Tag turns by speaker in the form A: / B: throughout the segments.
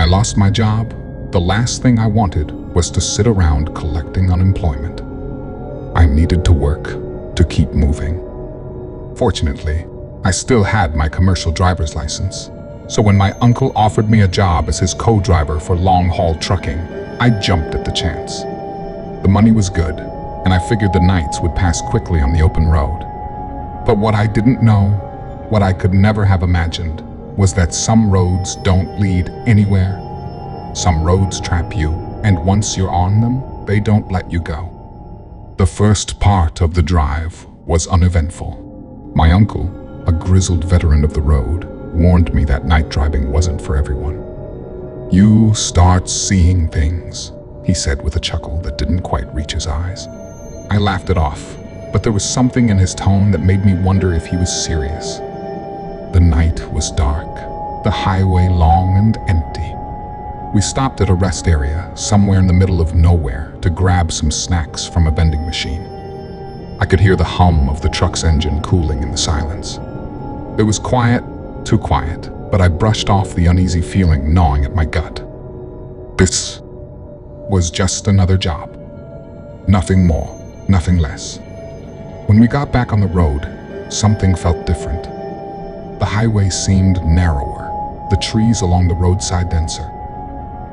A: I lost my job, the last thing I wanted was to sit around collecting unemployment. I needed to work to keep moving. Fortunately, I still had my commercial driver's license, so when my uncle offered me a job as his co-driver for long-haul trucking, I jumped at the chance. The money was good, and I figured the nights would pass quickly on the open road. But what I didn't know, what I could never have imagined, was that some roads don't lead anywhere. Some roads trap you, and once you're on them, they don't let you go. The first part of the drive was uneventful. My uncle, a grizzled veteran of the road, warned me that night driving wasn't for everyone. "You start seeing things," he said with a chuckle that didn't quite reach his eyes. I laughed it off, but there was something in his tone that made me wonder if he was serious. The night was dark, the highway long and empty. We stopped at a rest area somewhere in the middle of nowhere to grab some snacks from a vending machine. I could hear the hum of the truck's engine cooling in the silence. It was quiet, too quiet, but I brushed off the uneasy feeling gnawing at my gut. This was just another job. Nothing more, nothing less. When we got back on the road, something felt different. The highway seemed narrower, the trees along the roadside denser.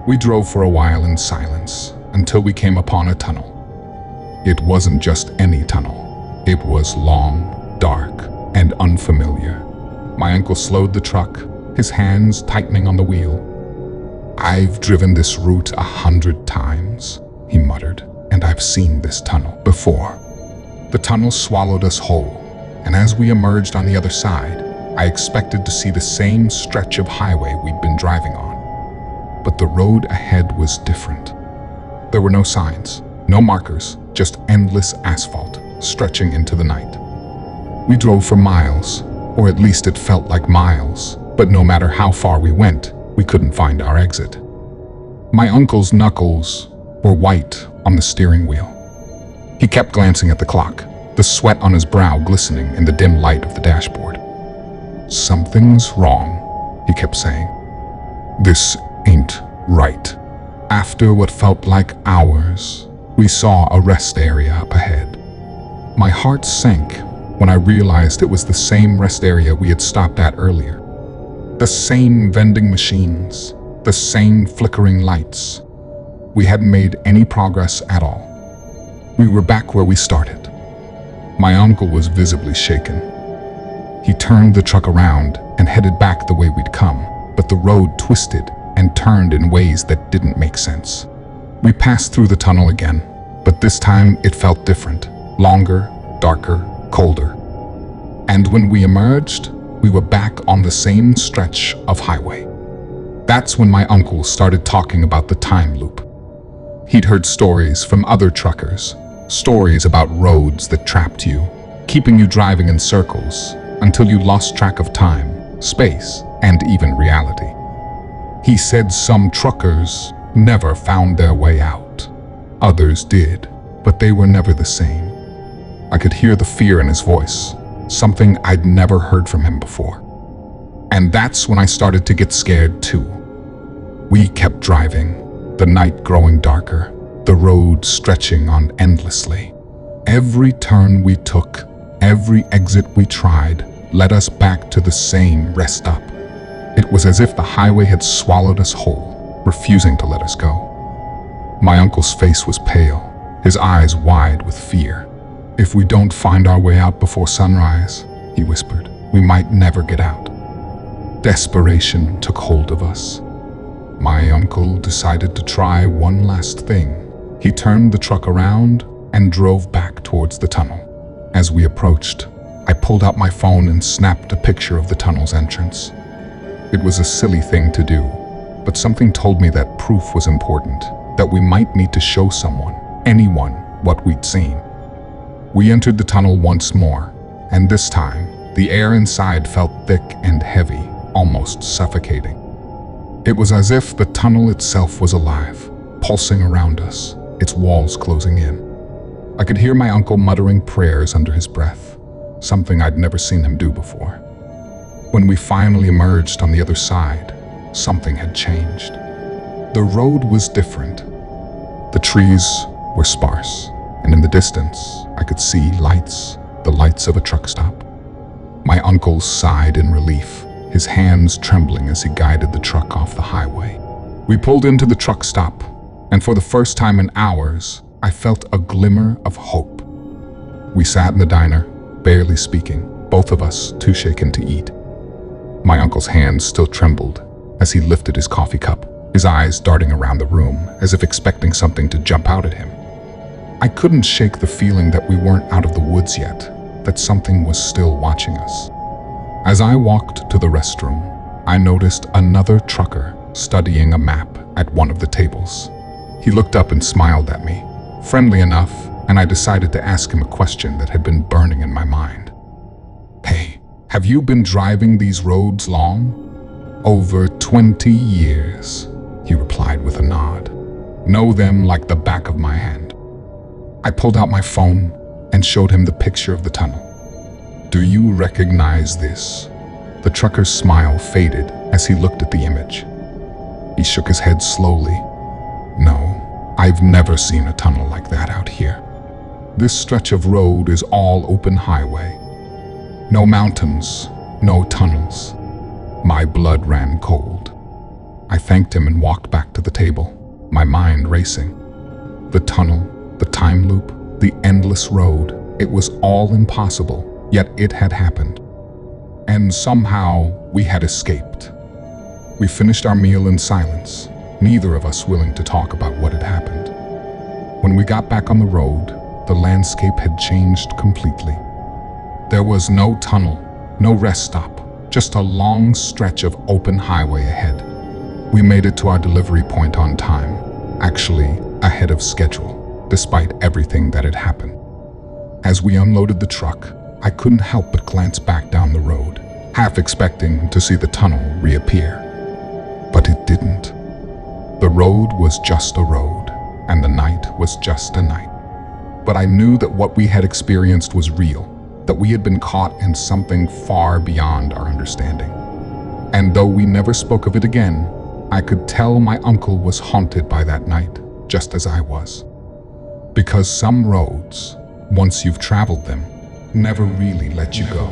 A: We drove for a while in silence until we came upon a tunnel. It wasn't just any tunnel. It was long, dark, and unfamiliar. My uncle slowed the truck, his hands tightening on the wheel. "I've driven this route 100 times," he muttered, "and I've seen this tunnel before." The tunnel swallowed us whole, and as we emerged on the other side, I expected to see the same stretch of highway we'd been driving on. But the road ahead was different. There were no signs, no markers, just endless asphalt stretching into the night. We drove for miles, or at least it felt like miles, but no matter how far we went, we couldn't find our exit. My uncle's knuckles were white on the steering wheel. He kept glancing at the clock, the sweat on his brow glistening in the dim light of the dashboard. "Something's wrong," he kept saying. "This ain't right." After what felt like hours, we saw a rest area up ahead. My heart sank when I realized it was the same rest area we had stopped at earlier. The same vending machines, the same flickering lights. We hadn't made any progress at all. We were back where we started. My uncle was visibly shaken. He turned the truck around and headed back the way we'd come, but the road twisted and turned in ways that didn't make sense. We passed through the tunnel again, but this time it felt different, longer, darker, colder. And when we emerged, we were back on the same stretch of highway. That's when my uncle started talking about the time loop. He'd heard stories from other truckers, stories about roads that trapped you, keeping you driving in circles until you lost track of time, space, and even reality. He said some truckers never found their way out. Others did, but they were never the same. I could hear the fear in his voice, something I'd never heard from him before. And that's when I started to get scared too. We kept driving, the night growing darker, the road stretching on endlessly. Every turn we took, every exit we tried, led us back to the same rest stop. It was as if the highway had swallowed us whole, refusing to let us go. My uncle's face was pale, his eyes wide with fear. "If we don't find our way out before sunrise," he whispered, "we might never get out." Desperation took hold of us. My uncle decided to try one last thing. He turned the truck around and drove back towards the tunnel. As we approached, I pulled out my phone and snapped a picture of the tunnel's entrance. It was a silly thing to do, but something told me that proof was important, that we might need to show someone, anyone, what we'd seen. We entered the tunnel once more, and this time, the air inside felt thick and heavy, almost suffocating. It was as if the tunnel itself was alive, pulsing around us, its walls closing in. I could hear my uncle muttering prayers under his breath, something I'd never seen him do before. When we finally emerged on the other side, something had changed. The road was different. The trees were sparse, and in the distance, I could see lights, the lights of a truck stop. My uncle sighed in relief, his hands trembling as he guided the truck off the highway. We pulled into the truck stop, and for the first time in hours, I felt a glimmer of hope. We sat in the diner, barely speaking, both of us too shaken to eat. My uncle's hands still trembled as he lifted his coffee cup, his eyes darting around the room as if expecting something to jump out at him. I couldn't shake the feeling that we weren't out of the woods yet, that something was still watching us. As I walked to the restroom, I noticed another trucker studying a map at one of the tables. He looked up and smiled at me, friendly enough, and I decided to ask him a question that had been burning in my mind. "Hey, have you been driving these roads long?" "Over 20 years, he replied with a nod. "Know them like the back of my hand." I pulled out my phone and showed him the picture of the tunnel. "Do you recognize this?" The trucker's smile faded as he looked at the image. He shook his head slowly. "No, I've never seen a tunnel like that out here. This stretch of road is all open highway. No mountains, no tunnels." My blood ran cold. I thanked him and walked back to the table, my mind racing. The tunnel, the time loop, the endless road, it was all impossible, yet it had happened. And somehow we had escaped. We finished our meal in silence, neither of us willing to talk about what had happened. When we got back on the road, the landscape had changed completely. There was no tunnel, no rest stop, just a long stretch of open highway ahead. We made it to our delivery point on time, actually ahead of schedule, despite everything that had happened. As we unloaded the truck, I couldn't help but glance back down the road, half expecting to see the tunnel reappear. But it didn't. The road was just a road, and the night was just a night. But I knew that what we had experienced was real, that we had been caught in something far beyond our understanding. And though we never spoke of it again, I could tell my uncle was haunted by that night, just as I was. Because some roads, once you've traveled them, never really let you go.